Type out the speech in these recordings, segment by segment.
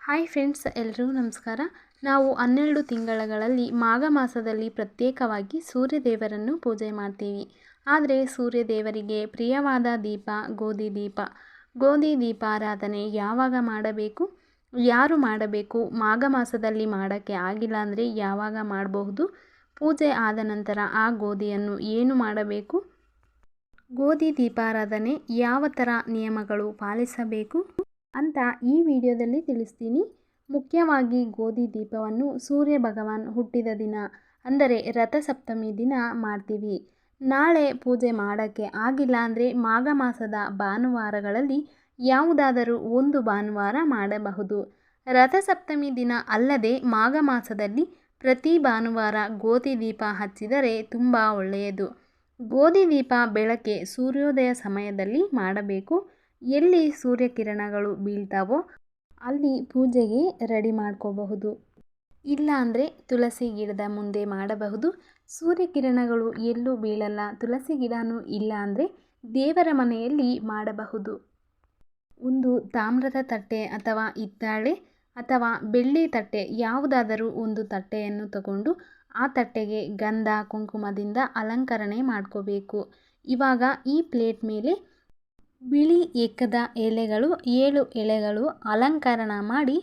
Hi friends, ಎಲ್ರಿಗೂ ನಮಸ್ಕಾರ. ನಾವು 12 ತಿಂಗಳಲ್ಲಿ ಮಾಘ ಮಾಸದಲ್ಲಿ ಪ್ರತ್ಯೇಕವಾಗಿ ಸೂರ್ಯದೇವರನ್ನು ಪೂಜೆ ಮಾಡ್ತೀವಿ. ಆದರೆ ಸೂರ್ಯದೇವರಿಗೆ ಪ್ರಿಯವಾದ ದೀಪ ಗೋಧಿ ದೀಪ. ಗೋಧಿ ದೀಪಾರಾಧನೆ ಯಾವಾಗ ಮಾಡಬೇಕು, ಯಾರು ಮಾಡಬೇಕು, ಮಾಘ ಮಾಸದಲ್ಲಿ ಮಾಡೋಕ್ಕೆ ಆಗಿಲ್ಲ ಅಂದರೆ ಯಾವಾಗ ಮಾಡಬಹುದು, ಪೂಜೆ ಆದ ನಂತರ ಆ ಗೋಧಿಯನ್ನು ಏನು ಮಾಡಬೇಕು, ಗೋಧಿ ದೀಪಾರಾಧನೆ ಯಾವ ಥರ ನಿಯಮಗಳು ಪಾಲಿಸಬೇಕು ಅಂತ ಈ ವಿಡಿಯೋದಲ್ಲಿ ತಿಳಿಸ್ತೀನಿ. ಮುಖ್ಯವಾಗಿ ಗೋಧಿ ದೀಪವನ್ನು ಸೂರ್ಯ ಭಗವಾನ್ ಹುಟ್ಟಿದ ದಿನ ಅಂದರೆ ರಥಸಪ್ತಮಿ ದಿನ ಮಾಡ್ತೀವಿ. ನಾಳೆ ಪೂಜೆ ಮಾಡೋಕ್ಕೆ ಆಗಿಲ್ಲ ಅಂದರೆ ಮಾಘ ಮಾಸದ ಭಾನುವಾರಗಳಲ್ಲಿ ಯಾವುದಾದರೂ ಒಂದು ಭಾನುವಾರ ಮಾಡಬಹುದು. ರಥಸಪ್ತಮಿ ದಿನ ಅಲ್ಲದೆ ಮಾಘ ಮಾಸದಲ್ಲಿ ಪ್ರತಿ ಭಾನುವಾರ ಗೋಧಿ ದೀಪ ಹಚ್ಚಿದರೆ ತುಂಬ ಒಳ್ಳೆಯದು. ಗೋಧಿ ದೀಪ ಬೆಳಗ್ಗೆ ಸೂರ್ಯೋದಯ ಸಮಯದಲ್ಲಿ ಮಾಡಬೇಕು. ಎಲ್ಲಿ ಸೂರ್ಯಕಿರಣಗಳು ಬೀಳ್ತಾವೋ ಅಲ್ಲಿ ಪೂಜೆಗೆ ರೆಡಿ ಮಾಡ್ಕೋಬಹುದು. ಇಲ್ಲ ಅಂದರೆ ತುಳಸಿ ಗಿಡದ ಮುಂದೆ ಮಾಡಬಹುದು. ಸೂರ್ಯಕಿರಣಗಳು ಎಲ್ಲೂ ಬೀಳಲ್ಲ, ತುಳಸಿ ಗಿಡನೂ ಇಲ್ಲ ಅಂದರೆ ದೇವರ ಮನೆಯಲ್ಲಿ ಮಾಡಬಹುದು. ಒಂದು ತಾಮ್ರದ ತಟ್ಟೆ ಅಥವಾ ಹಿತ್ತಾಳೆ ಅಥವಾ ಬೆಳ್ಳಿ ತಟ್ಟೆ ಯಾವುದಾದರೂ ಒಂದು ತಟ್ಟೆಯನ್ನು ತಗೊಂಡು ಆ ತಟ್ಟೆಗೆ ಗಂಧ ಕುಂಕುಮದಿಂದ ಅಲಂಕರಣೆ ಮಾಡ್ಕೋಬೇಕು. ಇವಾಗ ಈ ಪ್ಲೇಟ್ ಮೇಲೆ ಬಿಳಿ ಎಕ್ಕದ ಎಲೆಗಳು 7 ಎಲೆಗಳು ಅಲಂಕರಣ ಮಾಡಿ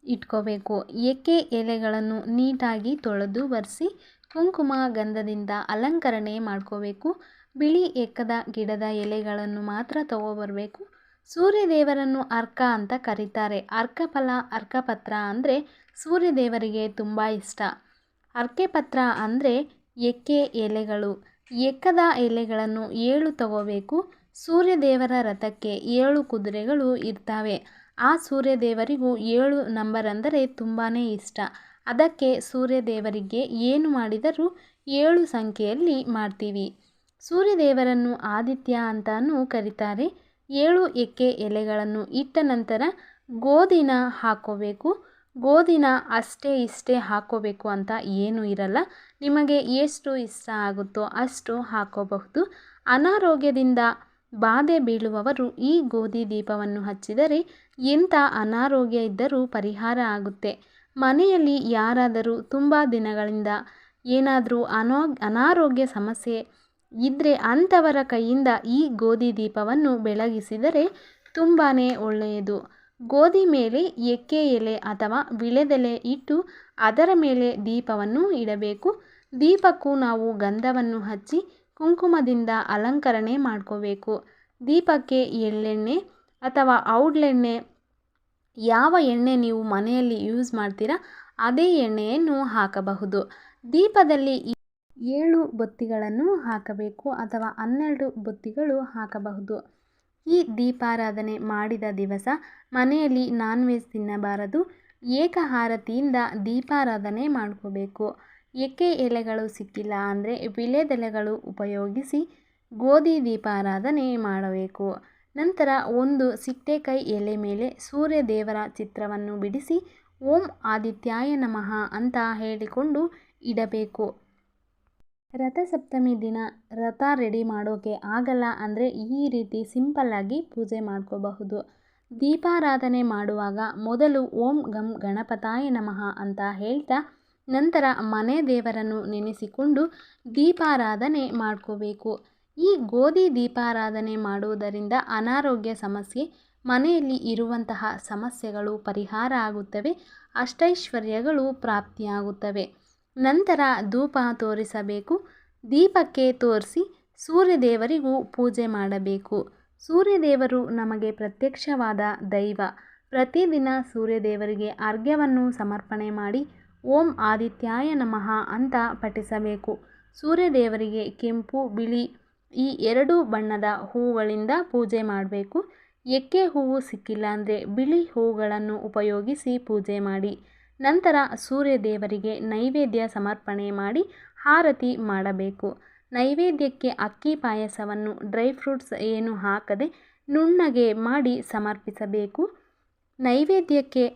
ಇಟ್ಕೋಬೇಕು. ಎಕ್ಕೆ ಎಲೆಗಳನ್ನು ನೀಟಾಗಿ ತೊಳೆದು ಒರೆಸಿ ಕುಂಕುಮ ಗಂಧದಿಂದ ಅಲಂಕರಣೆ ಮಾಡ್ಕೋಬೇಕು. ಬಿಳಿ ಎಕ್ಕದ ಗಿಡದ ಎಲೆಗಳನ್ನು ಮಾತ್ರ ತಗೋಬರಬೇಕು. ಸೂರ್ಯದೇವರನ್ನು ಅರ್ಕ ಅಂತ ಕರೀತಾರೆ. ಅರ್ಕಫಲ ಅರ್ಕಪತ್ರ ಅಂದರೆ ಸೂರ್ಯದೇವರಿಗೆ ತುಂಬ ಇಷ್ಟ. ಅರ್ಕೆಪತ್ರ ಅಂದರೆ ಎಕ್ಕೆ ಎಲೆಗಳು. ಎಕ್ಕದ ಎಲೆಗಳನ್ನು 7 ತಗೋಬೇಕು. ಸೂರ್ಯದೇವರ ರಥಕ್ಕೆ 7 ಕುದುರೆಗಳು ಇರ್ತವೆ. ಆ ಸೂರ್ಯದೇವರಿಗೂ 7 ನಂಬರ್ ಅಂದರೆ ತುಂಬಾ ಇಷ್ಟ. ಅದಕ್ಕೆ ಸೂರ್ಯದೇವರಿಗೆ ಏನು ಮಾಡಿದರೂ 7 ಸಂಖ್ಯೆಯಲ್ಲಿ ಮಾಡ್ತೀವಿ. ಸೂರ್ಯದೇವರನ್ನು ಆದಿತ್ಯ ಅಂತಾನೂ ಕರೀತಾರೆ. 7 ಎಕ್ಕೆ ಎಲೆಗಳನ್ನು ಇಟ್ಟ ನಂತರ ಗೋಧಿನ ಹಾಕೋಬೇಕು. ಗೋಧಿನ ಅಷ್ಟೇ ಇಷ್ಟೇ ಹಾಕೋಬೇಕು ಅಂತ ಏನೂ ಇರಲ್ಲ. ನಿಮಗೆ ಎಷ್ಟು ಇಷ್ಟ ಆಗುತ್ತೋ ಅಷ್ಟು ಹಾಕೋಬಹುದು. ಅನಾರೋಗ್ಯದಿಂದ ಬಾಧೆ ಬೀಳುವವರು ಈ ಗೋಧಿ ದೀಪವನ್ನು ಹಚ್ಚಿದರೆ ಎಂಥ ಅನಾರೋಗ್ಯ ಇದ್ದರೂ ಪರಿಹಾರ ಆಗುತ್ತೆ. ಮನೆಯಲ್ಲಿ ಯಾರಾದರೂ ತುಂಬ ದಿನಗಳಿಂದ ಏನಾದರೂ ಅನಾರೋಗ್ಯ ಸಮಸ್ಯೆ ಇದ್ದರೆ ಅಂಥವರ ಕೈಯಿಂದ ಈ ಗೋಧಿ ದೀಪವನ್ನು ಬೆಳಗಿಸಿದರೆ ತುಂಬಾ ಒಳ್ಳೆಯದು. ಗೋಧಿ ಮೇಲೆ ಎಕ್ಕೆ ಎಲೆ ಅಥವಾ ವಿಳೆದೆಲೆ ಇಟ್ಟು ಅದರ ಮೇಲೆ ದೀಪವನ್ನು ಇಡಬೇಕು. ದೀಪಕ್ಕೂ ನಾವು ಗಂಧವನ್ನು ಹಚ್ಚಿ ಕುಂಕುಮದಿಂದ ಅಲಂಕರಣೆ ಮಾಡ್ಕೋಬೇಕು. ದೀಪಕ್ಕೆ ಎಳ್ಳೆಣ್ಣೆ ಅಥವಾ ಔಡ್ಲೆಣ್ಣೆ, ಯಾವ ಎಣ್ಣೆ ನೀವು ಮನೆಯಲ್ಲಿ ಯೂಸ್ ಮಾಡ್ತೀರಾ ಅದೇ ಎಣ್ಣೆಯನ್ನು ಹಾಕಬಹುದು. ದೀಪದಲ್ಲಿ 7 ಬತ್ತಿಗಳನ್ನು ಹಾಕಬೇಕು ಅಥವಾ 12 ಬತ್ತಿಗಳು ಹಾಕಬಹುದು. ಈ ದೀಪಾರಾಧನೆ ಮಾಡಿದ ದಿವಸ ಮನೆಯಲ್ಲಿ ನಾನ್ ವೆಜ್ ತಿನ್ನಬಾರದು. ಏಕಹಾರತಿಯಿಂದ ದೀಪಾರಾಧನೆ ಮಾಡ್ಕೋಬೇಕು. ಎಕ್ಕೆ ಎಲೆಗಳು ಸಿಕ್ಕಿಲ್ಲ ಅಂದರೆ ವಿಳೆದೆಲೆಗಳು ಉಪಯೋಗಿಸಿ ಗೋಧಿ ದೀಪಾರಾಧನೆ ಮಾಡಬೇಕು. ನಂತರ ಒಂದು ಸಿಟ್ಟೆಕಾಯಿ ಎಲೆ ಮೇಲೆ ಸೂರ್ಯದೇವರ ಚಿತ್ರವನ್ನು ಬಿಡಿಸಿ ಓಂ ಆದಿತ್ಯಾಯ ನಮಃ ಅಂತ ಹೇಳಿಕೊಂಡು ಇಡಬೇಕು. ರಥಸಪ್ತಮಿ ದಿನ ರಥ ರೆಡಿ ಮಾಡೋಕ್ಕೆ ಆಗಲ್ಲ ಅಂದರೆ ಈ ರೀತಿ ಸಿಂಪಲ್ಲಾಗಿ ಪೂಜೆ ಮಾಡ್ಕೋಬಹುದು. ದೀಪಾರಾಧನೆ ಮಾಡುವಾಗ ಮೊದಲು ಓಂ ಗಂ ಗಣಪತಾಯ ನಮಃ ಅಂತ ಹೇಳ್ತಾ ನಂತರ ಮನೆ ದೇವರನ್ನು ನೆನೆಸಿಕೊಂಡು ದೀಪಾರಾಧನೆ ಮಾಡ್ಕೋಬೇಕು. ಈ ಗೋಧಿ ದೀಪಾರಾಧನೆ ಮಾಡುವುದರಿಂದ ಅನಾರೋಗ್ಯ ಸಮಸ್ಯೆ, ಮನೆಯಲ್ಲಿ ಇರುವಂತಹ ಸಮಸ್ಯೆಗಳು ಪರಿಹಾರ ಆಗುತ್ತವೆ, ಅಷ್ಟೈಶ್ವರ್ಯಗಳು ಪ್ರಾಪ್ತಿಯಾಗುತ್ತವೆ. ನಂತರ ಧೂಪ ತೋರಿಸಬೇಕು. ದೀಪಕ್ಕೆ ತೋರಿಸಿ ಸೂರ್ಯದೇವರಿಗೂ ಪೂಜೆ ಮಾಡಬೇಕು. ಸೂರ್ಯದೇವರು ನಮಗೆ ಪ್ರತ್ಯಕ್ಷವಾದ ದೈವ. ಪ್ರತಿದಿನ ಸೂರ್ಯದೇವರಿಗೆ ಅರ್ಘ್ಯವನ್ನು ಸಮರ್ಪಣೆ ಮಾಡಿ ಓಂ ಆದಿತ್ಯಾಯ ನಮಃ ಅಂತ ಪಠಿಸಬೇಕು. ಸೂರ್ಯದೇವರಿಗೆ ಕೆಂಪು ಬಿಳಿ ಈ 2 ಬಣ್ಣದ ಹೂಗಳಿಂದ ಪೂಜೆ ಮಾಡಬೇಕು. ಎಕ್ಕೆ ಹೂವು ಸಿಕ್ಕಿಲ್ಲ ಅಂದರೆ ಬಿಳಿ ಹೂಗಳನ್ನು ಉಪಯೋಗಿಸಿ ಪೂಜೆ ಮಾಡಿ. ನಂತರ ಸೂರ್ಯದೇವರಿಗೆ ನೈವೇದ್ಯ ಸಮರ್ಪಣೆ ಮಾಡಿ ಆರತಿ ಮಾಡಬೇಕು. ನೈವೇದ್ಯಕ್ಕೆ ಅಕ್ಕಿ ಪಾಯಸವನ್ನು ಡ್ರೈ ಫ್ರೂಟ್ಸ್ ಏನು ಹಾಕದೆ ನುಣ್ಣಗೆ ಮಾಡಿ ಸಮರ್ಪಿಸಬೇಕು. ನೈವೇದ್ಯಕ್ಕೆ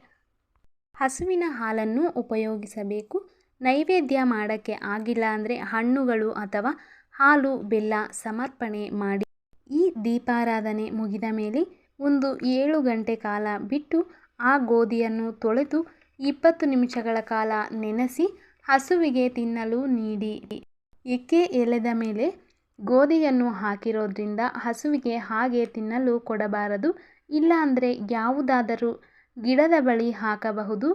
ಹಸುವಿನ ಹಾಲನ್ನು ಉಪಯೋಗಿಸಬೇಕು. ನೈವೇದ್ಯ ಮಾಡೋಕ್ಕೆ ಆಗಿಲ್ಲ ಅಂದರೆ ಹಣ್ಣುಗಳು ಅಥವಾ ಹಾಲು ಬೆಲ್ಲ ಸಮರ್ಪಣೆ ಮಾಡಿ. ಈ ದೀಪಾರಾಧನೆ ಮುಗಿದ ಮೇಲೆ ಒಂದು 7 ಗಂಟೆ ಕಾಲ ಬಿಟ್ಟು ಆ ಗೋಧಿಯನ್ನು ತೊಳೆದು 20 ನಿಮಿಷಗಳ ಕಾಲ ನೆನೆಸಿ ಹಸುವಿಗೆ ತಿನ್ನಲು ನೀಡಿ. ಎಕ್ಕೆ ಎಳೆದ ಮೇಲೆ ಗೋಧಿಯನ್ನು ಹಾಕಿರೋದ್ರಿಂದ ಹಸುವಿಗೆ ಹಾಗೆ ತಿನ್ನಲು ಕೊಡಬಾರದು. ಇಲ್ಲಾಂದರೆ ಯಾವುದಾದರೂ ಗಿಡದ ಬಳಿ ಹಾಕಬಹುದು.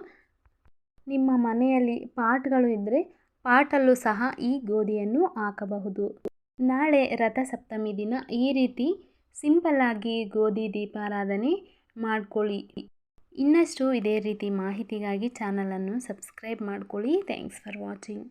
ನಿಮ್ಮ ಮನೆಯಲ್ಲಿ ಪಾಟ್ಗಳು ಇದ್ದರೆ ಪಾಟಲ್ಲೂ ಸಹ ಈ ಗೋಧಿಯನ್ನು ಹಾಕಬಹುದು. ನಾಳೆ ರಥಸಪ್ತಮಿ ದಿನ ಈ ರೀತಿ ಸಿಂಪಲ್ಲಾಗಿ ಗೋಧಿ ದೀಪಾರಾಧನೆ ಮಾಡ್ಕೊಳ್ಳಿ. ಇನ್ನಷ್ಟು ಇದೇ ರೀತಿ ಮಾಹಿತಿಗಾಗಿ ಚಾನಲನ್ನು ಸಬ್ಸ್ಕ್ರೈಬ್ ಮಾಡ್ಕೊಳ್ಳಿ. Thanks for watching.